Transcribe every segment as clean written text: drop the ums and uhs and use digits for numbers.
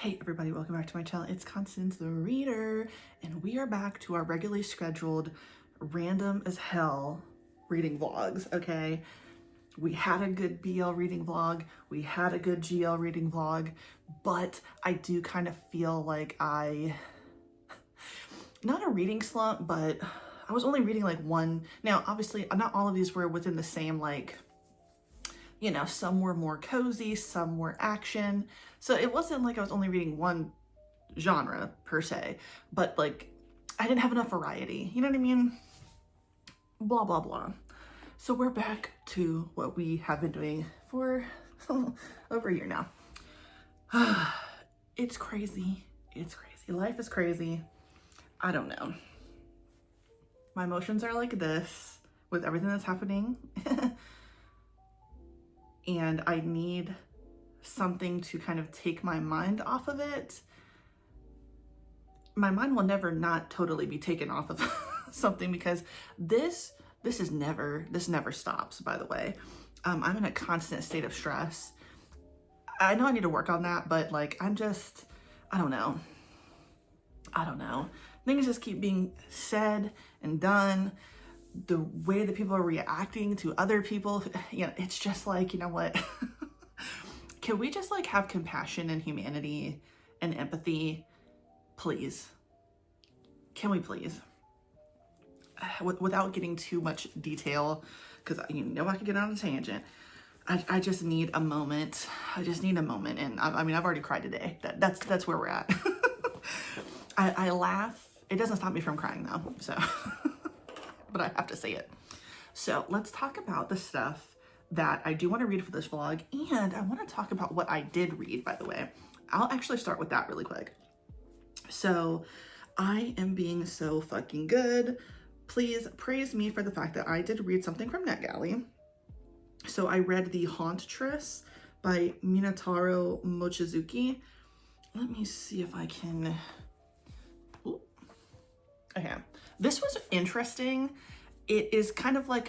Hey everybody, welcome back to my channel. It's Constance the Reader, and we are back to our regularly scheduled random as hell reading vlogs, okay? We had a good BL reading vlog, we had a good GL reading vlog, but I do kind of feel like not a reading slump, but I was only reading like one. Now, obviously, not all of these were within the same, like, you know, some were more cozy, some were action. So it wasn't like I was only reading one genre per se, but like I didn't have enough variety. You know what I mean? Blah, blah, blah. So we're back to what we have been doing for over a year now. It's crazy. It's crazy. Life is crazy. I don't know. My emotions are like this with everything that's happening. And I need something to kind of take my mind off of it. My mind will never not totally be taken off of something, because this never stops, by the way. I'm in a constant state of stress. I know I need to work on that, but like, I don't know. Things just keep being said and done. The way that people are reacting to other people, you know, it's just like, you know what? Can we just like have compassion and humanity and empathy, please? Can we please? Without getting too much detail, because you know I could get on a tangent. I just need a moment. I just need a moment, and I mean I've already cried today. That's where we're at. I laugh. It doesn't stop me from crying though. So. But I have to say it. So let's talk about the stuff that I do want to read for this vlog, and I want to talk about what I did read, by the way. I'll actually start with that really quick. So I am being so fucking good. Please praise me for the fact that I did read something from NetGalley. So I read The Hauntress by Minataro Mochizuki. Let me see if I can... Ooh. Okay. This was interesting. It is kind of like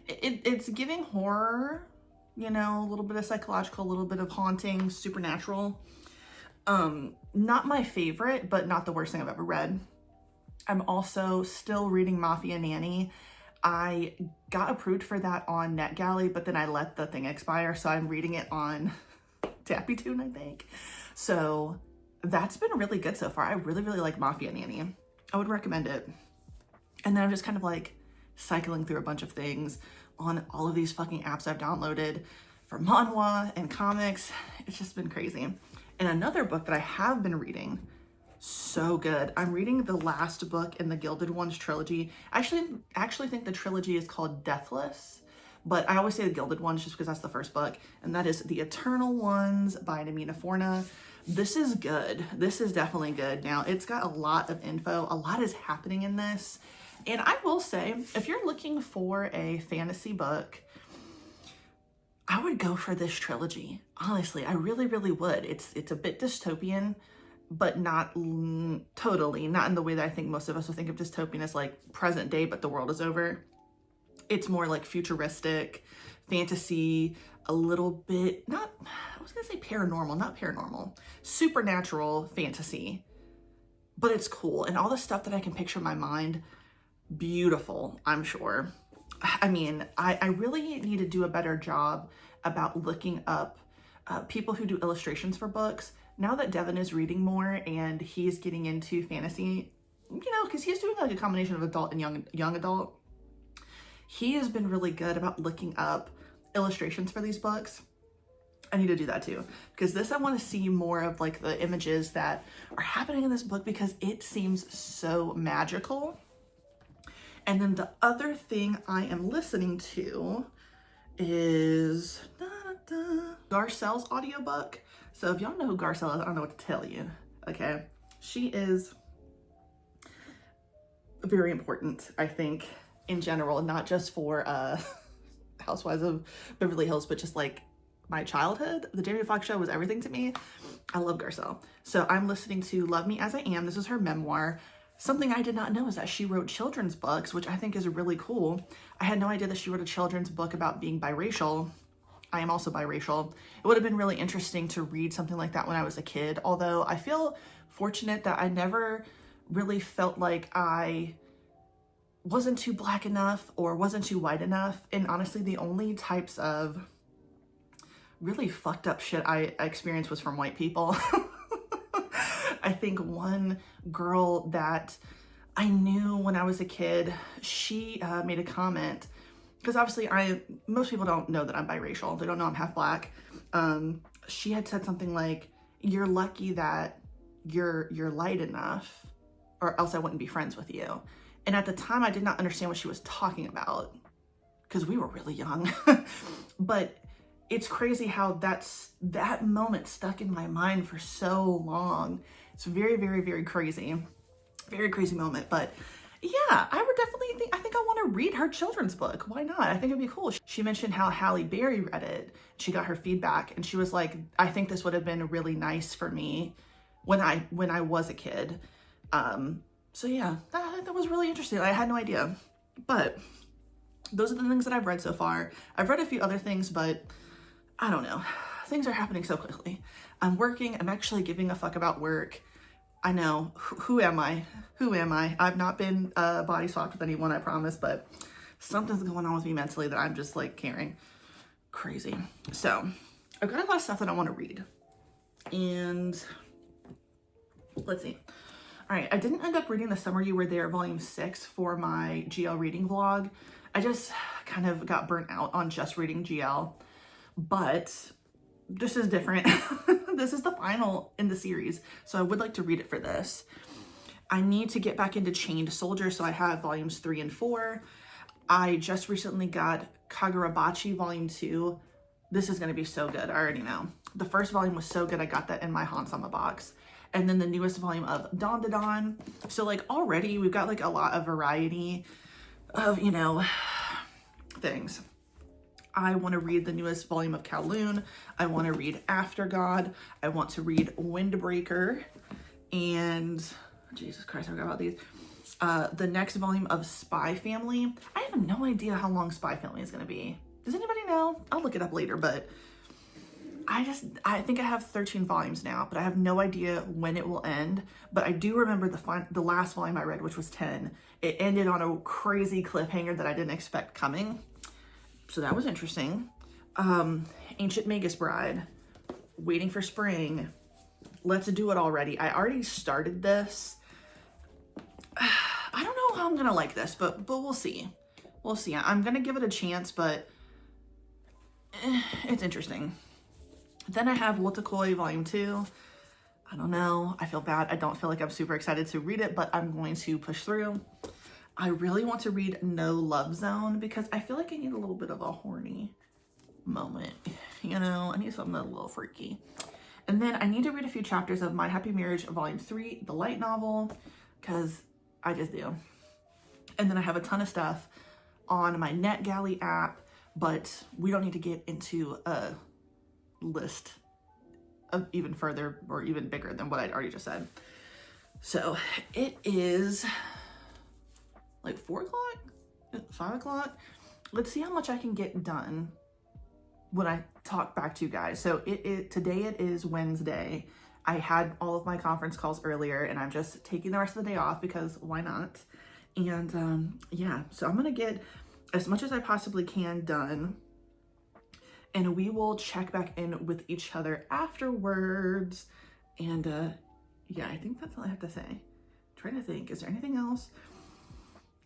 it's giving horror, you know, a little bit of psychological, a little bit of haunting, supernatural. Not my favorite, but not the worst thing I've ever read. I'm also still reading Mafia Nanny. I got approved for that on NetGalley, but then I let the thing expire, so I'm reading it on TappyToon, I think. So that's been really good so far. I really, really like Mafia Nanny. I would recommend it. And then I'm just kind of like cycling through a bunch of things on all of these fucking apps I've downloaded for manhwa and comics. It's just been crazy. And another book that I have been reading, so good. I'm reading the last book in the Gilded Ones trilogy. I actually think the trilogy is called Deathless, but I always say the Gilded Ones just because that's the first book. And that is The Eternal Ones by Namina Forna. This is good. This is definitely good. Now, it's got a lot of info. A lot is happening in this. And I will say, if you're looking for a fantasy book, I would go for this trilogy. Honestly, I really, really would. It's a bit dystopian, but not totally. Not in the way that I think most of us will think of dystopian as like present day, but the world is over. It's more like futuristic, fantasy, a little bit, I was gonna say paranormal, not paranormal, supernatural fantasy, but it's cool. And all the stuff that I can picture in my mind, beautiful, I'm sure. I mean, I really need to do a better job about looking up people who do illustrations for books. Now that Devin is reading more and he's getting into fantasy, you know, because he's doing like a combination of adult and young adult, he has been really good about looking up illustrations for these books. I need to do that too, because I want to see more of like the images that are happening in this book, because it seems so magical. And then the other thing I am listening to is Garcelle's audiobook. So if y'all know who Garcelle is, I don't know what to tell you, okay? She is very important, I think, in general, not just for Housewives of Beverly Hills, but just like my childhood. The Jamie Foxx show was everything to me. I love Garcelle. So I'm listening to Love Me As I Am. This is her memoir. Something I did not know is that she wrote children's books, which I think is really cool. I had no idea that she wrote a children's book about being biracial. I am also biracial. It would have been really interesting to read something like that when I was a kid, although I feel fortunate that I never really felt like I wasn't too black enough or wasn't too white enough. And honestly, the only types of really fucked up shit I experienced was from white people. I think one girl that I knew when I was a kid, she made a comment, because obviously most people don't know that I'm biracial. They don't know I'm half black. She had said something like, "You're lucky that you're light enough, or else I wouldn't be friends with you." And at the time, I did not understand what she was talking about, because we were really young. But it's crazy how that moment stuck in my mind for so long. It's very, very, very crazy. Very crazy moment. But yeah, I would definitely I think I want to read her children's book. Why not? I think it'd be cool. She mentioned how Halle Berry read it. She got her feedback and she was like, "I think this would have been really nice for me when I was a kid." So yeah, that was really interesting. I had no idea. But those are the things that I've read so far. I've read a few other things, but I don't know. Things are happening so quickly. I'm working. I'm actually giving a fuck about work. I know. Who am I? Who am I? I've not been body swapped with anyone, I promise, but something's going on with me mentally that I'm just like carrying. Crazy. So I've got a lot of stuff that I want to read. And let's see. All right. I didn't end up reading The Summer You Were There, Volume 6 for my GL reading vlog. I just kind of got burnt out on just reading GL. But this is different. This is the final in the series, so I would like to read it for this. I need to get back into Chained Soldier, so I have volumes 3 and 4. I just recently got Kagurabachi Volume 2. This is going to be so good. I already know. The first volume was so good, I got that in my Hansama box. And then the newest volume of Dawn to Dawn. So like already we've got like a lot of variety of, you know, things. I want to read the newest volume of Kowloon. I want to read After God. I want to read Windbreaker. And Jesus Christ, I forgot about these. The next volume of Spy Family. I have no idea how long Spy Family is going to be. Does anybody know? I'll look it up later, but I think I have 13 volumes now, but I have no idea when it will end. But I do remember the last volume I read, which was 10. It ended on a crazy cliffhanger that I didn't expect coming. So that was interesting. Ancient Magus Bride, Waiting for Spring, Let's Do It Already. I already started this. I don't know how I'm gonna like this, but we'll see. We'll see. I'm gonna give it a chance, but it's interesting. Then I have Wotakoi Volume 2. I don't know. I feel bad. I don't feel like I'm super excited to read it, but I'm going to push through. I really want to read No Love Zone because I feel like I need a little bit of a horny moment. You know, I need something that's a little freaky. And then I need to read a few chapters of My Happy Marriage Volume 3, the light novel, because I just do. And then I have a ton of stuff on my NetGalley app, but we don't need to get into a list of even further or even bigger than what I'd already just said. So it is like 4 o'clock, 5 o'clock. Let's see how much I can get done when I talk back to you guys. So today it is Wednesday. I had all of my conference calls earlier and I'm just taking the rest of the day off because why not? And yeah, so I'm gonna get as much as I possibly can done and we will check back in with each other afterwards. And yeah, I think that's all I have to say. I'm trying to think, is there anything else?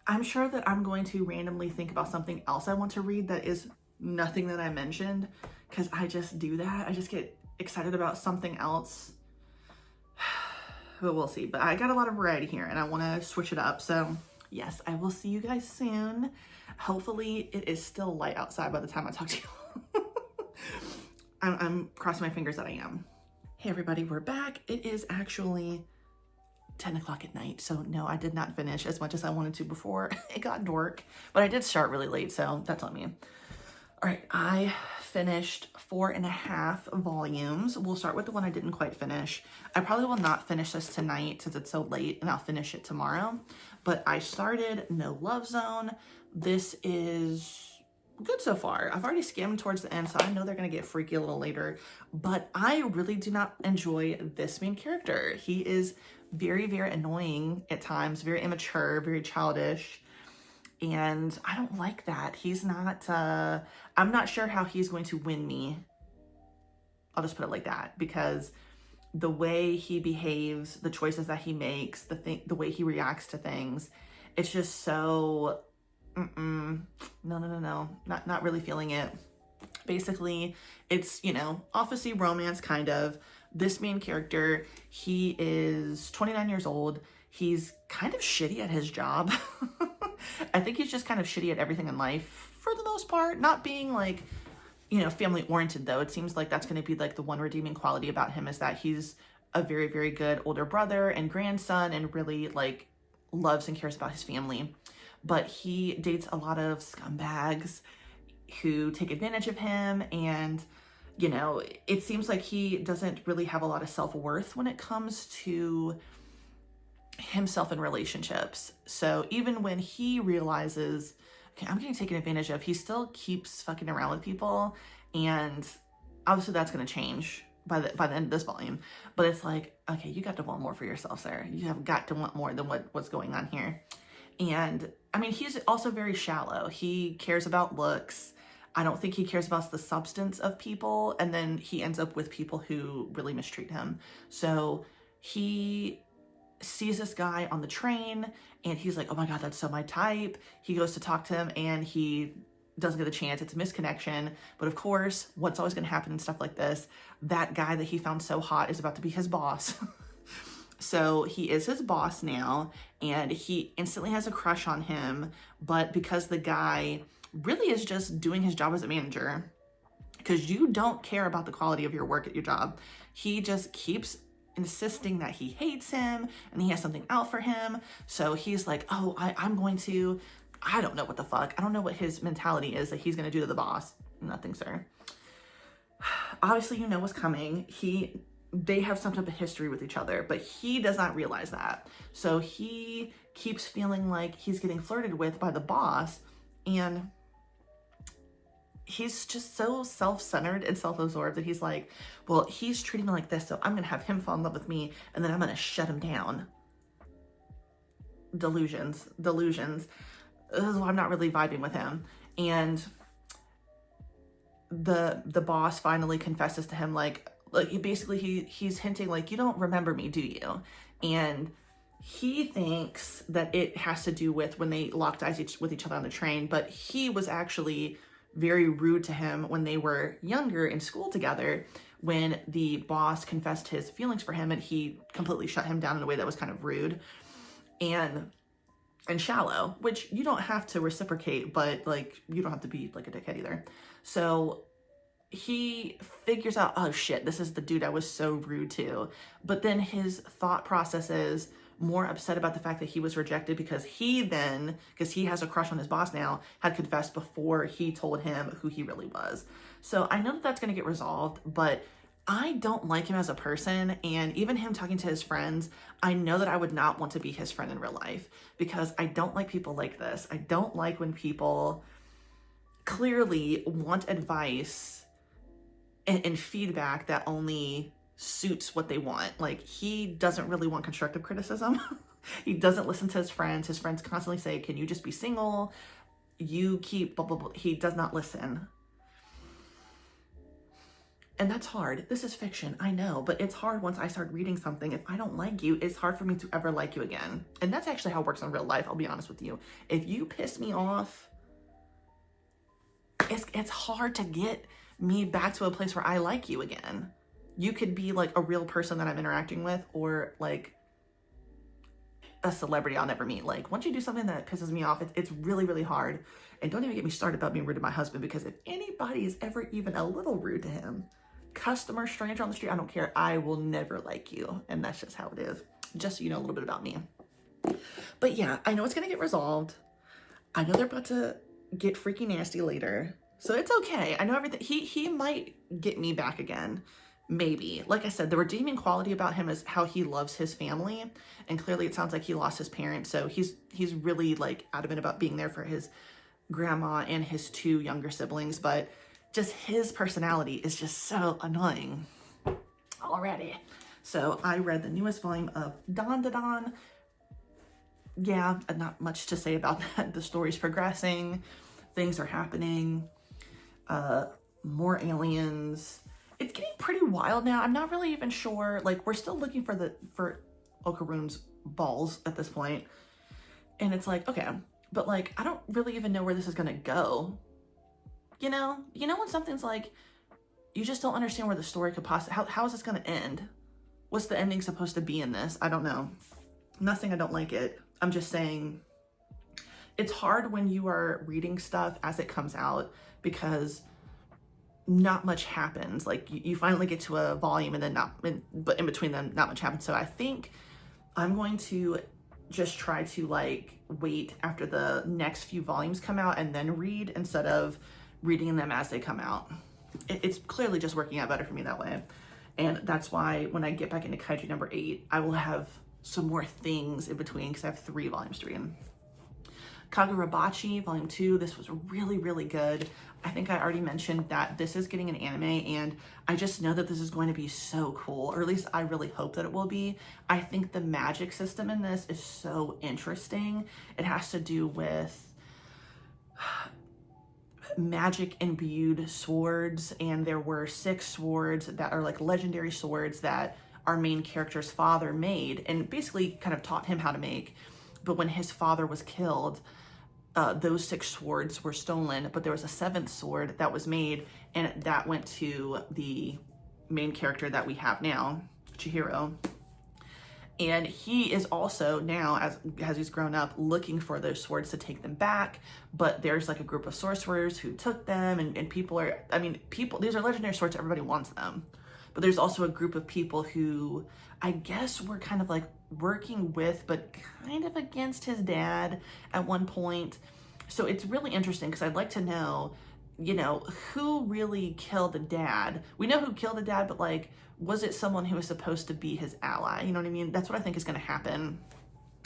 I'm sure that I'm going to randomly think about something else I want to read that is nothing that I mentioned, because I just do that. I just get excited about something else. But we'll see. But I got a lot of variety here and I want to switch it up. So yes, I will see you guys soon. Hopefully it is still light outside by the time I talk to you. I'm crossing my fingers that I am. Hey everybody, we're back. It is actually 10 o'clock at night. So no, I did not finish as much as I wanted to before it got dark, but I did start really late. So that's on me. All right. I finished 4.5 volumes. We'll start with the one I didn't quite finish. I probably will not finish this tonight since it's so late and I'll finish it tomorrow, but I started No Love Zone. This is good so far. I've already skimmed towards the end, so I know they're going to get freaky a little later, but I really do not enjoy this main character. He is very, very annoying at times, very immature, very childish, and I don't like that. He's not, I'm not sure how he's going to win me. I'll just put it like that, because the way he behaves, the choices that he makes, the way he reacts to things, it's just so, no, not really feeling it. Basically, it's, you know, officey romance kind of. This main character, he is 29 years old. He's kind of shitty at his job. I think he's just kind of shitty at everything in life for the most part, not being like, you know, family oriented though. It seems like that's going to be like the one redeeming quality about him, is that he's a very, very good older brother and grandson and really like loves and cares about his family. But he dates a lot of scumbags who take advantage of him, and, you know, it seems like he doesn't really have a lot of self-worth when it comes to himself in relationships. So even when he realizes, okay, I'm getting taken advantage of, he still keeps fucking around with people, and obviously that's going to change by the end of this volume. But it's like, okay, you got to want more for yourself, sir. You have got to want more than what's going on here. And I mean, he's also very shallow. He cares about looks. I don't think he cares about the substance of people, and then he ends up with people who really mistreat him. So he sees this guy on the train, and he's like, oh my God, that's so my type. He goes to talk to him, and he doesn't get a chance. It's a misconnection. But of course, what's always going to happen in stuff like this, that guy that he found so hot is about to be his boss. So he is his boss now, and he instantly has a crush on him. But because the guy really is just doing his job as a manager, because you don't care about the quality of your work at your job, he just keeps insisting that he hates him and he has something out for him. So he's like, oh, I'm going to, I don't know what the fuck. I don't know what his mentality is that he's going to do to the boss. Nothing, sir. Obviously, you know what's coming. They have some type of history with each other, but he does not realize that. So he keeps feeling like he's getting flirted with by the boss, and he's just so self-centered and self-absorbed that he's like, well, he's treating me like this, so I'm gonna have him fall in love with me, and then I'm gonna shut him down. Delusions. This is why I'm not really vibing with him. And the boss finally confesses to him, like he's hinting like, you don't remember me, do you? And he thinks that it has to do with when they locked eyes with each other on the train, but he was actually very rude to him when they were younger in school together, when the boss confessed his feelings for him, and he completely shut him down in a way that was kind of rude and shallow, which you don't have to reciprocate, but like, you don't have to be like a dickhead either. So he figures out, oh shit, this is the dude I was so rude to. But then his thought process is more upset about the fact that he was rejected, because he has a crush on his boss now, had confessed before he told him who he really was. So I know that that's going to get resolved, but I don't like him as a person. And even him talking to his friends, I know that I would not want to be his friend in real life, because I don't like people like this. I don't like when people clearly want advice and feedback that only suits what they want. Like, he doesn't really want constructive criticism. He doesn't listen to his friends. His friends constantly say, can you just be single? You keep blah, blah, blah. He does not listen. And that's hard. This is fiction, I know, but it's hard once I start reading something. If I don't like you, it's hard for me to ever like you again. And that's actually how it works in real life, I'll be honest with you. If you piss me off, it's hard to get me back to a place where I like you again. You could be like a real person that I'm interacting with, or like a celebrity I'll never meet. Like, once you do something that pisses me off, it's really, really hard. And don't even get me started about being rude to my husband, because if anybody is ever even a little rude to him, customer, stranger on the street, I don't care, I will never like you. And that's just how it is. Just so you know a little bit about me. But yeah, I know it's gonna get resolved. I know they're about to get freaky nasty later. So it's okay. I know everything. He might get me back again. Maybe. Like I said, the redeeming quality about him is how he loves his family. And clearly it sounds like he lost his parents. So he's really like adamant about being there for his grandma and his 2 younger siblings, but just his personality is just so annoying already. So I read the newest volume of Don Da Don. Yeah, not much to say about that. The story's progressing, things are happening, more aliens. It's getting pretty wild now. I'm not really even sure, like, we're still looking for Okarune's balls at this point. And it's like, okay, but like, I don't really even know where this is gonna go. You know when something's like, you just don't understand where the story could possibly, how is this gonna end? What's the ending supposed to be in this? I don't know. I'm not saying I don't like it. I'm just saying it's hard when you are reading stuff as it comes out because not much happens. Like you finally get to a volume and then but in between them, not much happens. So I think I'm going to just try to like wait after the next few volumes come out and then read instead of reading them as they come out. It's clearly just working out better for me that way. And that's why when I get back into Kaiju number 8, I will have some more things in between because I have 3 volumes to read. Kagurabachi volume 2, this was really, really good. I think I already mentioned that this is getting an anime and I just know that this is going to be so cool, or at least I really hope that it will be. I think the magic system in this is so interesting. It has to do with magic imbued swords, and there were 6 swords that are like legendary swords that our main character's father made and basically kind of taught him how to make. But when his father was killed, those 6 swords were stolen, but there was a 7th sword that was made, and that went to the main character that we have now, Chihiro. And he is also now, as he's grown up, looking for those swords to take them back. But there's like a group of sorcerers who took them, and people are, these are legendary swords, everybody wants them. But there's also a group of people who I guess were kind of like working with, but kind of against his dad at one point. So it's really interesting because I'd like to know, who really killed the dad? We know who killed the dad, but like, was it someone who was supposed to be his ally? You know what I mean? That's what I think is going to happen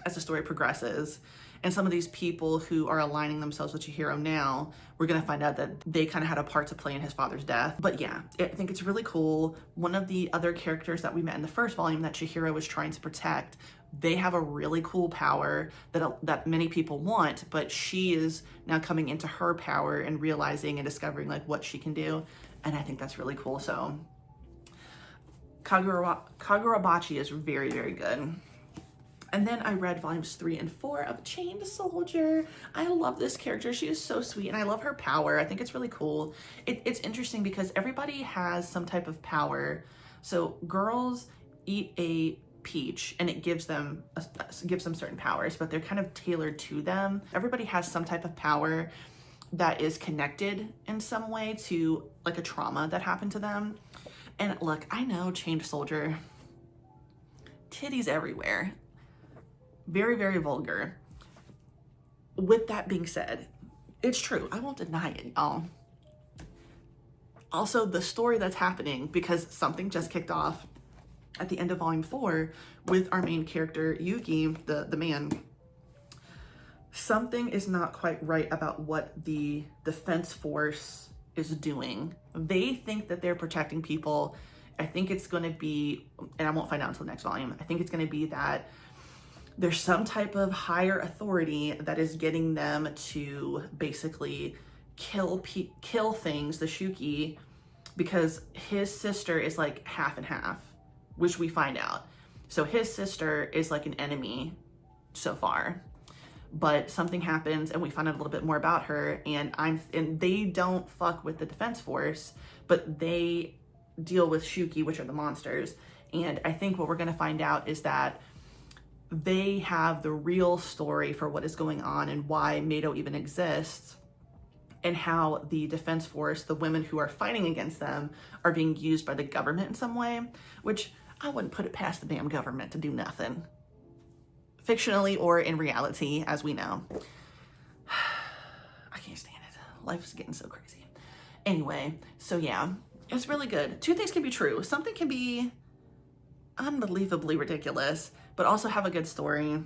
as the story progresses. And some of these people who are aligning themselves with Chihiro now, we're going to find out that they kind of had a part to play in his father's death. But yeah, I think it's really cool. One of the other characters that we met in the first volume that Chihiro was trying to protect, they have a really cool power that many people want, but she is now coming into her power and realizing and discovering like what she can do. And I think that's really cool. So Kagurabachi is very, very good. And then I read volumes 3 and 4 of Chained Soldier. I love this character. She is so sweet and I love her power. I think it's really cool. It's interesting because everybody has some type of power. So girls eat a peach and it gives them certain powers, but they're kind of tailored to them. Everybody has some type of power that is connected in some way to like a trauma that happened to them. And look, I know Chained Soldier, titties everywhere. Very, very vulgar. With that being said, it's true. I won't deny it, y'all. Also, the story that's happening, because something just kicked off at the end of volume 4 with our main character, Yuki, the man. Something is not quite right about what the defense force is doing. They think that they're protecting people. I think it's going to be, and I won't find out until the next volume, I think it's going to be that there's some type of higher authority that is getting them to basically kill things, the Shuki, because his sister is like half and half, which we find out. So his sister is like an enemy so far, but something happens and we find out a little bit more about her, and they don't fuck with the defense force, but they deal with Shuki, which are the monsters. And I think what we're going to find out is that they have the real story for what is going on and why Mado even exists, and how the defense force, the women who are fighting against them, are being used by the government in some way, which I wouldn't put it past the damn government to do nothing. Fictionally or in reality, as we know. I can't stand it. Life is getting so crazy. Anyway, so yeah, it's really good. 2 things can be true. Something can be unbelievably ridiculous, but also have a good story.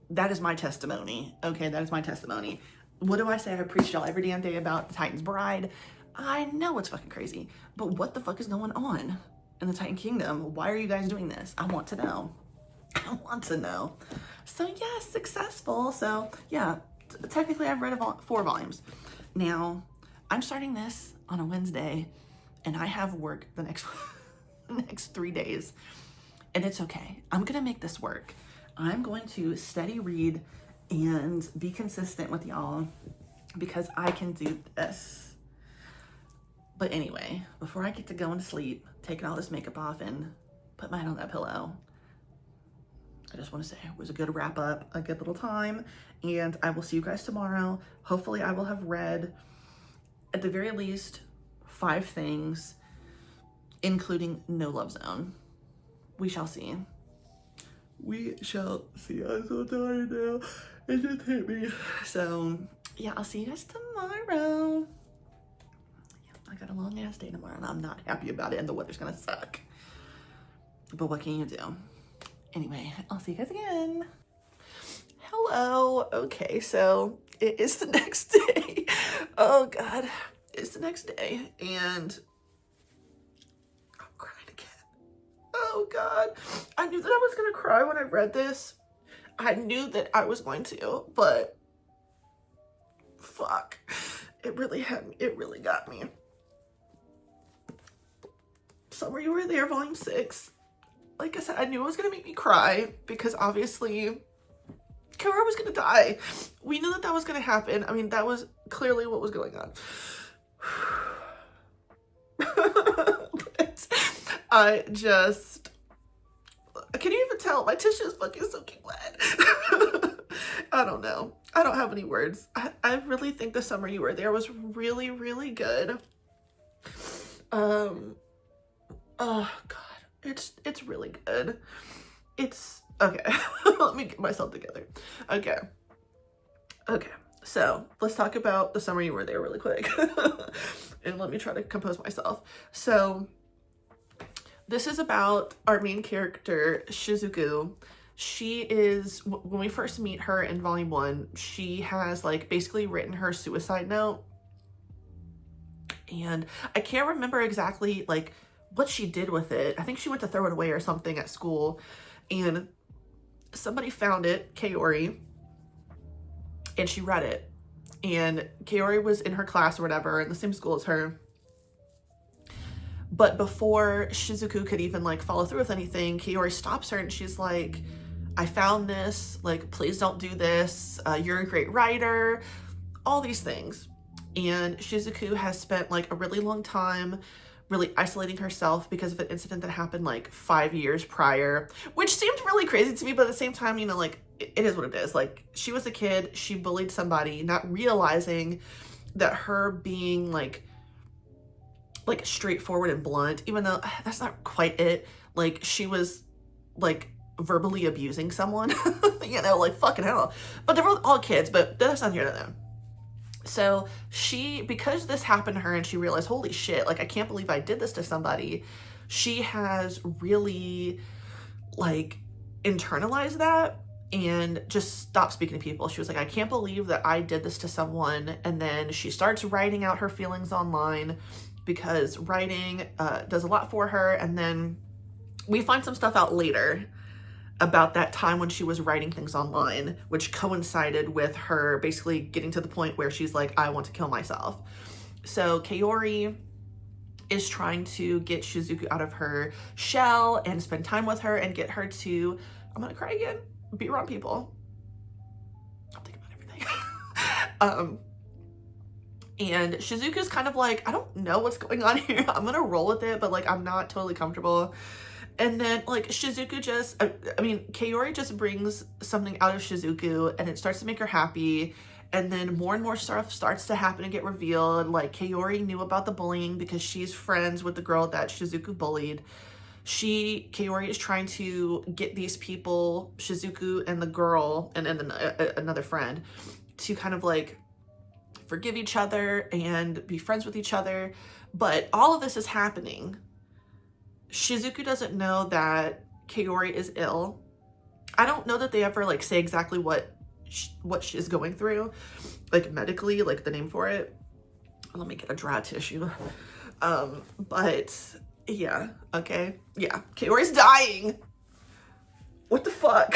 That is my testimony. Okay, that is my testimony. what do I say? I preached y'all every damn day about the Titan's Bride. I know it's fucking crazy, but what the fuck is going on in the Titan Kingdom? Why are you guys doing this? I want to know. I want to know. So yes, successful. So yeah, technically I've read 4 volumes. Now I'm starting this on a Wednesday and I have work the next, the next 3 days, and it's okay. I'm going to make this work. I'm going to steady read and be consistent with y'all because I can do this. But anyway, before I get to going to sleep, taking all this makeup off and put my head on that pillow, I just want to say it was a good wrap up, a good little time, and I will see you guys tomorrow. Hopefully I will have read at the very least 5 things, including No Love Zone. We shall see. We shall see. I'm so tired now. It just hit me. So yeah, I'll see you guys tomorrow. I got a long ass day tomorrow and I'm not happy about it, and the weather's gonna suck. But what can you do? Anyway, I'll see you guys again. Hello. Okay, so it is the next day. Oh God, it's the next day and I'm crying again. Oh God, I knew that I was gonna cry when I read this. I knew that I was going to, but fuck, it really had me. It really got me. Summer You Were There, Volume 6. Like I said, I knew it was gonna make me cry because obviously Kara was gonna die. We knew that that was gonna happen. I mean, that was clearly what was going on. But I just, can you even tell? My tissue is fucking soaking wet. I don't know. I don't have any words. I really think The Summer You Were There was really, really good. Oh God. It's really good. It's okay. Let me get myself together. Okay. So let's talk about The Summer You Were There really quick. And let me try to compose myself. So this is about our main character, Shizuku. She is, when we first meet her in Volume 1, she has like basically written her suicide note. And I can't remember exactly like what she did with it. I think she went to throw it away or something at school, and somebody found it, Kaori, and she read it. And Kaori was in her class or whatever, in the same school as her. But before Shizuku could even like follow through with anything, Kaori stops her and she's like, I found this, like, please don't do this. You're a great writer, all these things. And Shizuku has spent like a really long time really isolating herself because of an incident that happened like 5 years prior, which seemed really crazy to me, but at the same time, you know, like it is what it is. Like, she was a kid, she bullied somebody, not realizing that her being like straightforward and blunt, even though that's not quite it, like she was like verbally abusing someone, you know, like fucking hell. But they were all kids, but that's not here to them. So she, because this happened to her and she realized, holy shit, like I can't believe I did this to somebody, she has really like internalized that and just stopped speaking to people. She was like, I can't believe that I did this to someone. And then she starts writing out her feelings online because writing does a lot for her. And then we find some stuff out later about that time when she was writing things online, which coincided with her basically getting to the point where she's like, I want to kill myself. So Kaori is trying to get Shizuku out of her shell and spend time with her and get her to, I'm gonna cry again, be around people. I'll think about everything. And Shizuku's kind of like, I don't know what's going on here. I'm gonna roll with it, but like, I'm not totally comfortable. And then like Shizuku just, I mean, Kaori just brings something out of Shizuku and it starts to make her happy. And then more and more stuff starts to happen and get revealed. Like Kaori knew about the bullying because she's friends with the girl that Shizuku bullied. Kaori is trying to get these people, Shizuku and the girl and then another friend, to kind of like forgive each other and be friends with each other. But all of this is happening. Shizuku doesn't know that Kaori is ill. I don't know that they ever like say exactly what what she's going through, like medically, like the name for it. Let me get a dry tissue. But yeah, okay. Yeah, Kaori's dying. What the fuck?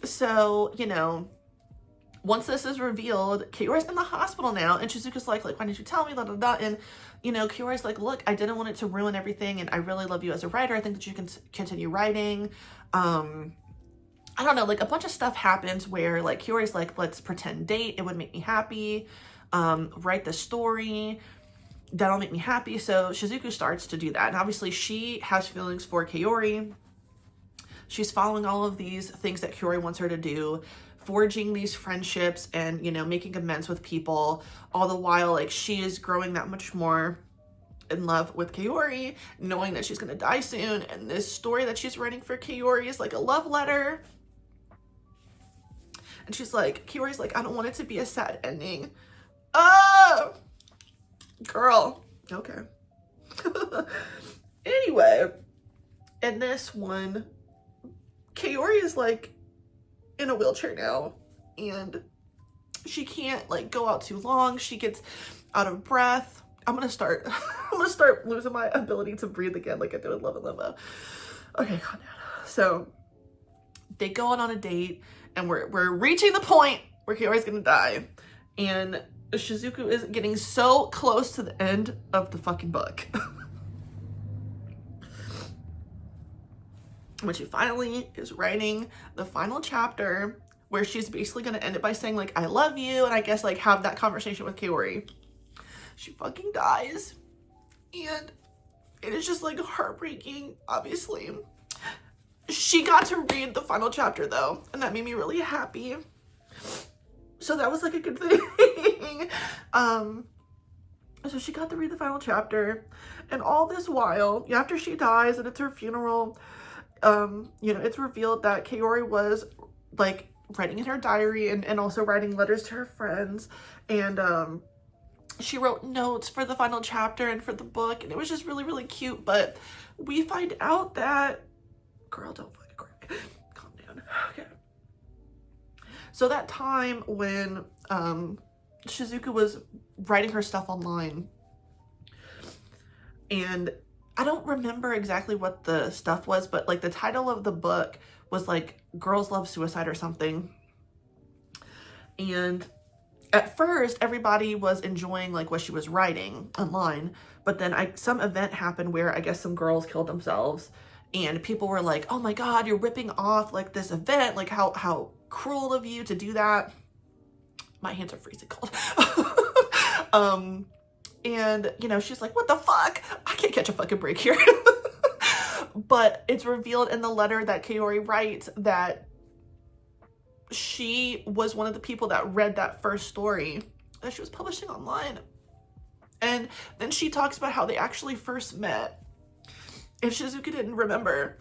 So, you know, once this is revealed, Kaori's in the hospital now, and Shizuka's like, why didn't you tell me, da, da, da. And, you know, Kaori's like, look, I didn't want it to ruin everything, and I really love you as a writer. I think that you can continue writing. I don't know, like a bunch of stuff happens where like Kaori's like, let's pretend date. It would make me happy. Write the story. That'll make me happy. So Shizuku starts to do that. And obviously she has feelings for Kaori. She's following all of these things that Kaori wants her to do, forging these friendships and, you know, making amends with people. All the while, like, she is growing that much more in love with Kaori, knowing that she's going to die soon. And this story that she's writing for Kaori is like a love letter. And she's like, Kaori's like, I don't want it to be a sad ending. Oh, girl. Okay. Anyway, in this one, Kaori is like in a wheelchair now, and she can't like go out too long. She gets out of breath. I'm gonna start losing my ability to breathe again, like I did with Love and Limbo. Okay, calm down. So they go on a date, and we're reaching the point where Kaori's gonna die, and Shizuku is getting so close to the end of the fucking book. When she finally is writing the final chapter, where she's basically gonna end it by saying like, I love you, and I guess like have that conversation with Kaori, she fucking dies. And it is just like heartbreaking, obviously. She got to read the final chapter though, and that made me really happy. So that was like a good thing. So she got to read the final chapter, and all this while, after she dies and it's her funeral, you know, it's revealed that Kaori was like writing in her diary and also writing letters to her friends, and she wrote notes for the final chapter and for the book, and it was just really, really cute. But we find out that, girl, don't fucking cry. Calm down. Okay. So that time when Shizuku was writing her stuff online, and I don't remember exactly what the stuff was, but like the title of the book was like Girls Love Suicide or something. And at first everybody was enjoying like what she was writing online, but then some event happened where I guess some girls killed themselves, and people were like, oh my God, you're ripping off like this event, like how cruel of you to do that. My hands are freezing cold. And, you know, she's like, what the fuck? I can't catch a fucking break here. But it's revealed in the letter that Kaori writes that she was one of the people that read that first story that she was publishing online. And then she talks about how they actually first met. And Shizuku didn't remember.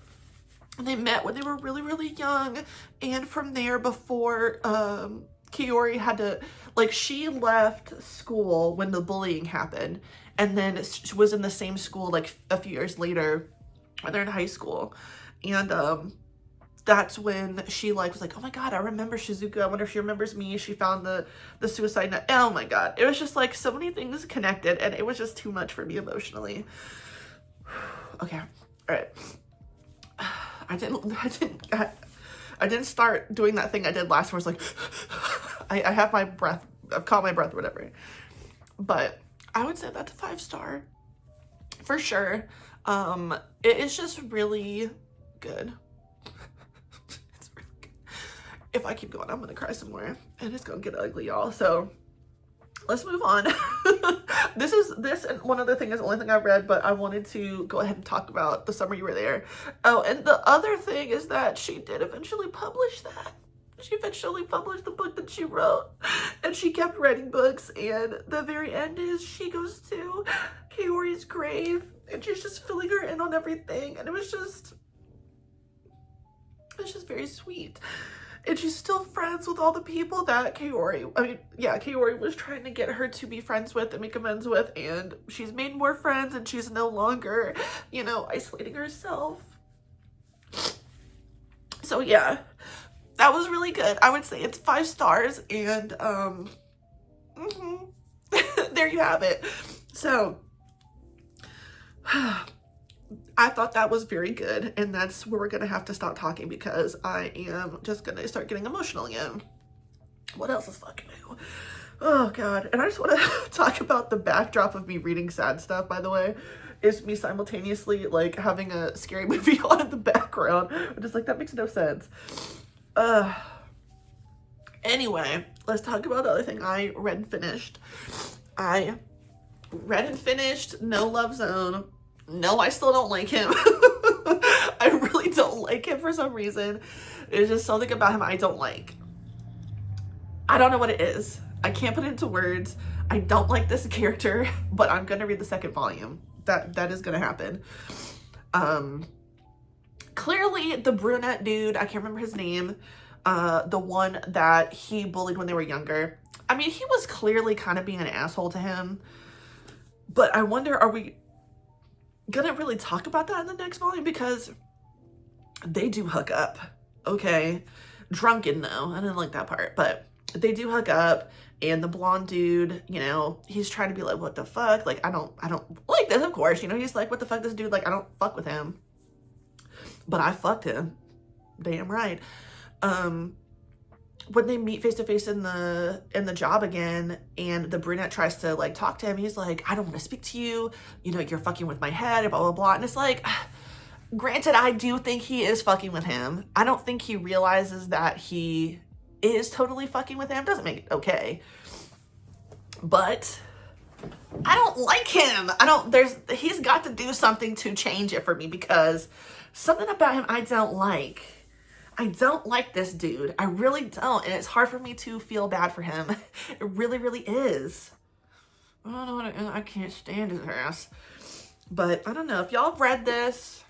And they met when they were really, really young. And from there, before Kaori had to, like, she left school when the bullying happened, and then she was in the same school like a few years later when they're in high school. And that's when she like was like, oh my God, I remember Shizuku, I wonder if she remembers me. She found the suicide note. Oh my God, it was just like so many things connected, and it was just too much for me emotionally. Okay, all right. I didn't start doing that thing I did last where it's like, I have my breath, I've caught my breath or whatever. But I would say that's a 5-star for sure. It is just really good. It's really good. If I keep going, I'm gonna cry some more, and it's gonna get ugly, y'all. So let's move on. This and one other thing is the only thing I've read, but I wanted to go ahead and talk about the summer you were there. Oh, and the other thing is that she did eventually publish that. She eventually published the book that she wrote, and she kept writing books, and the very end is she goes to Kaori's grave, and she's just filling her in on everything, and it was just very sweet. And she's still friends with all the people that Kaori was trying to get her to be friends with and make amends with, and she's made more friends, and she's no longer, you know, isolating herself. So yeah, That was really good. I would say it's 5 stars, and there you have it. So I thought that was very good, and that's where we're gonna have to stop talking because I am just gonna start getting emotional again. What else is fucking new? Oh God. And I just want to talk about the backdrop of me reading sad stuff, by the way. Is me simultaneously like having a scary movie on in the background. I'm just like, that makes no sense. Anyway, let's talk about the other thing I read and finished. I read and finished No Love Zone. No, I still don't like him. I really don't like him for some reason. There's just something about him I don't like. I don't know what it is. I can't put it into words. I don't like this character, but I'm gonna read the second volume. That is gonna happen. Clearly the brunette dude, I can't remember his name, the one that he bullied when they were younger. I mean, he was clearly kind of being an asshole to him, but I wonder, are we gonna really talk about that in the next volume? Because they do hook up, okay? Drunken though, I didn't like that part, but they do hook up, and the blonde dude, you know, he's trying to be like, what the fuck? Like, I don't like this, of course, you know, he's like, what the fuck, this dude, like, I don't fuck with him. But I fucked him. Damn right. When they meet face to face in the job again, and the brunette tries to like talk to him, he's like, I don't want to speak to you. You know, you're fucking with my head, blah, blah, blah. And it's like, granted, I do think he is fucking with him. I don't think he realizes that he is totally fucking with him. Doesn't make it okay. But I don't like him. He's got to do something to change it for me, because something about him I don't like. I don't like this dude. I really don't. And it's hard for me to feel bad for him. It really, really is. I don't know what I can't stand his ass. But I don't know. If y'all have read this,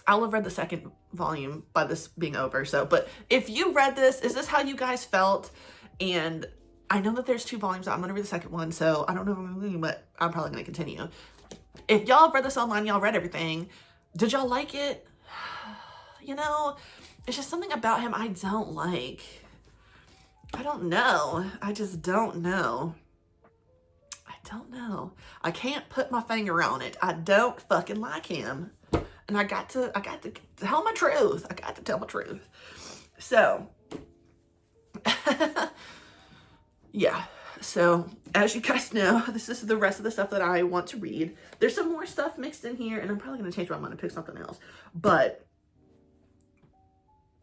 I'll have read the second volume by this being over. So, but if you read this, is this how you guys felt? And I know that there's 2 volumes. I'm going to read the second one. So I don't know, but I'm probably going to continue. If y'all have read this online, y'all read everything. Did y'all like it? You know, it's just something about him I don't like. I don't know. I just don't know. I don't know. I can't put my finger on it. I don't fucking like him. And I got to tell my truth. I got to tell my truth. So, yeah. So, as you guys know, this is the rest of the stuff that I want to read. There's some more stuff mixed in here, and I'm probably going to change my mind and pick something else. But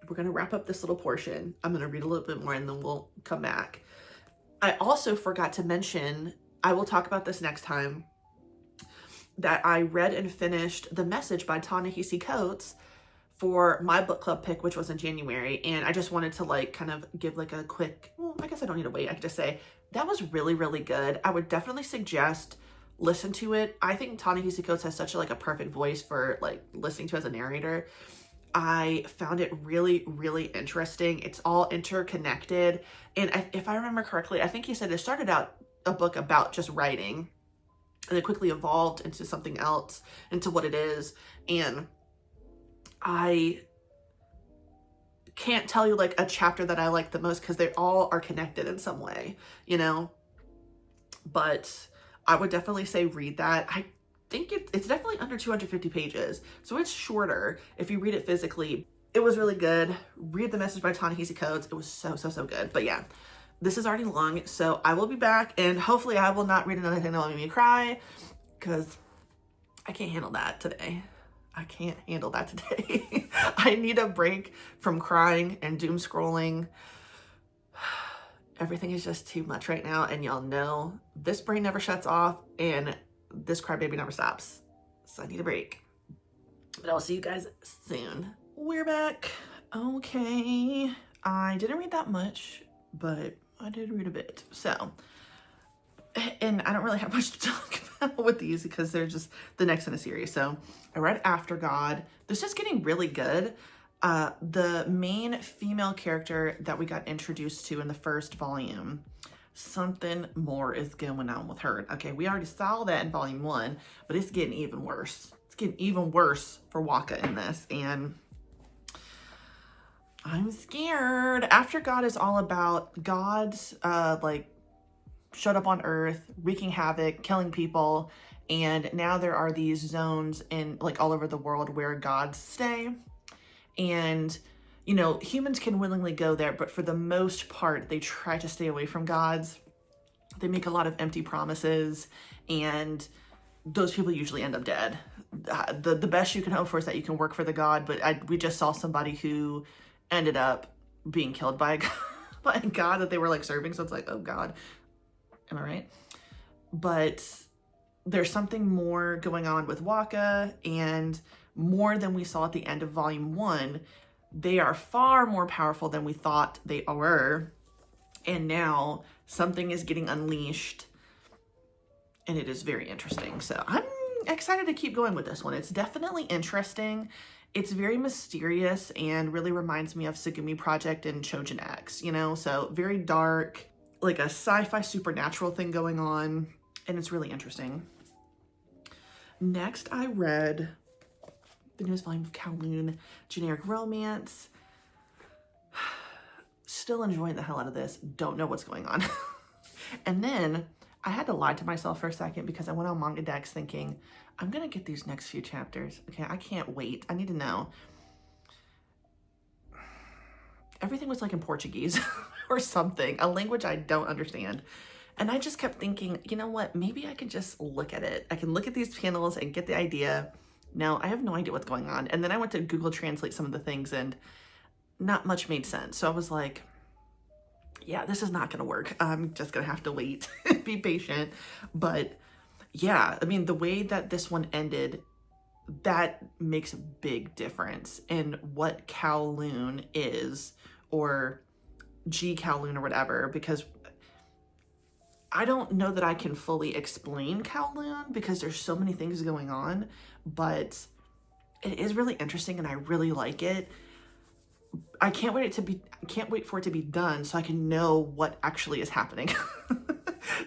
we're going to wrap up this little portion. I'm going to read a little bit more, and then we'll come back. I also forgot to mention, I will talk about this next time, that I read and finished The Message by Ta-Nehisi Coates for my book club pick, which was in January. And I just wanted to like kind of give like a quick, well, I guess I don't need to wait. I could just say that was really, really good. I would definitely suggest listen to it. I think Ta-Nehisi Coates has such a perfect voice for like listening to as a narrator. I found it really, really interesting. It's all interconnected. And if I remember correctly, I think he said it started out a book about just writing, and it quickly evolved into something else, into what it is. And I can't tell you like a chapter that I like the most, because they all are connected in some way, you know? But I would definitely say read that. I think it's definitely under 250 pages. So it's shorter if you read it physically. It was really good. Read The Message by Ta-Nehisi Coates. It was so, so, so good. But yeah, this is already long, so I will be back, and hopefully I will not read another thing that will make me cry, because I can't handle that today. I can't handle that today. I need a break from crying and doom scrolling. Everything is just too much right now, and y'all know this brain never shuts off, and this crybaby never stops. So I need a break. But I'll see you guys soon. We're back. Okay. I didn't read that much, but I did read a bit. So, and I don't really have much to talk about with these, because they're just the next in a series. So I read After God. This is getting really good. The main female character that we got introduced to in the first volume, something more is going on with her. Okay, we already saw that in volume 1, but it's getting even worse. It's getting even worse for Waka in this. And I'm scared. After God is all about gods, like showed up on Earth, wreaking havoc, killing people, and now there are these zones in like all over the world where gods stay. And, you know, humans can willingly go there, but for the most part, they try to stay away from gods. They make a lot of empty promises, and those people usually end up dead. The best you can hope for is that you can work for the god, but we just saw somebody who ended up being killed by by a god that they were like serving, so it's like, oh god. Am I right? But there's something more going on with Waka, and more than we saw at the end of volume 1. They are far more powerful than we thought they were. And now something is getting unleashed, and it is very interesting. So I'm excited to keep going with this one. It's definitely interesting. It's very mysterious and really reminds me of Tsugumi Project and Chojin X, you know? So very dark, like a sci-fi supernatural thing going on, and it's really interesting. Next, I read the newest volume of Kowloon, Generic Romance. Still enjoying the hell out of this. Don't know what's going on. And then I had to lie to myself for a second because I went on Manga Dex thinking, I'm gonna get these next few chapters. Okay, I can't wait. I need to know. Everything was like in Portuguese or something, a language I don't understand. And I just kept thinking, you know what? Maybe I could just look at it. I can look at these panels and get the idea. No, I have no idea what's going on. And then I went to Google Translate some of the things, and not much made sense. So I was like, yeah, this is not gonna work. I'm just gonna have to wait and be patient. But yeah, I mean, the way that this one ended, that makes a big difference in what Kowloon is, or G Kowloon or whatever, because I don't know that I can fully explain Kowloon because there's so many things going on, but it is really interesting and I really like it. I can't wait for it to be done so I can know what actually is happening.